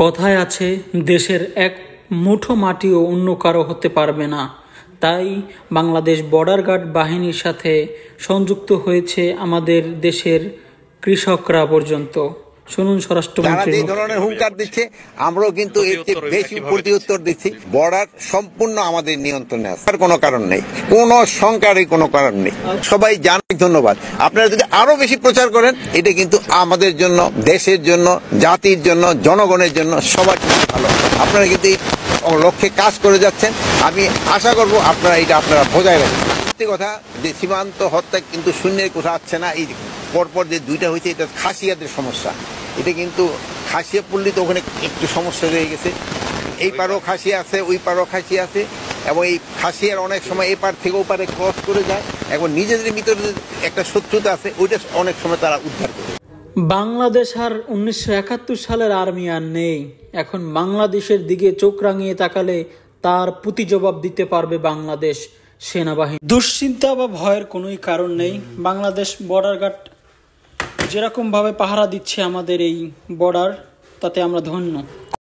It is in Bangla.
কথায় আছে দেশের এক মুঠো মাটিও অন্য কারো হতে পারবে না। তাই বাংলাদেশ বর্ডার গার্ড বাহিনীর সাথে সংযুক্ত হয়েছে আমাদের দেশের কৃষকরা পর্যন্ত। শুনুন স্বরাষ্ট্রমন্ত্রী যে ধরনের হুঙ্কার দিচ্ছে, আমরাও কিন্তু এর চেয়ে বেশি প্রতিউত্তর দিচ্ছি। বর্ডার সম্পূর্ণ আমাদের নিয়ন্ত্রণে আছে, কোনো কারণ নেই, কোনো শঙ্কারই কোনো কারণ নেই। সবাই জানে। ধন্যবাদ। আপনারা যদি আরো বেশি প্রচার করেন, এটা কিন্তু আমাদের জন্য, দেশের জন্য, জাতির জন্য, জনগণের জন্য সবার জন্য ভালো। আপনারা কিন্তু এই লক্ষ্যে কাজ করে যাচ্ছেন। আমি আশা করব আপনারা বজায় রাখবেন। সত্যি কথা যে সীমান্ত হত্যা কিন্তু শূন্যের কোথাও আসছে না। এই পরপর যে দুইটা হয়েছে, এটা খাসিয়াদের সমস্যা। এটা কিন্তু খাসিয়া পড়লে তো ওখানে একটু সমস্যা রয়ে গেছে। এই পারও খাসিয়া আছে, ওই পারও খাসিয়া আছে, এবং এই খাসিয়ার অনেক সময় এই পার থেকে ওপারে ক্রস করে যায়। এখন নিজেদের ভিতরে একটা শত্রুতা আছে, ওইটা অনেক সময় তারা উদ্ধার করে। বাংলাদেশ আর 1971 সালের আর্মি আর নেই। এখন বাংলাদেশের দিকে চোখ রাঙিয়ে তাকালে তার প্রতি জবাব দিতে পারবে বাংলাদেশ সেনাবাহিনী। দুশ্চিন্তা বা ভয়ের কোনোই কারণ নেই। বাংলাদেশ বর্ডার গার্ড যেরকম ভাবে পাহারা দিচ্ছে আমাদের এই বর্ডার, তাতে আমরা ধন্য।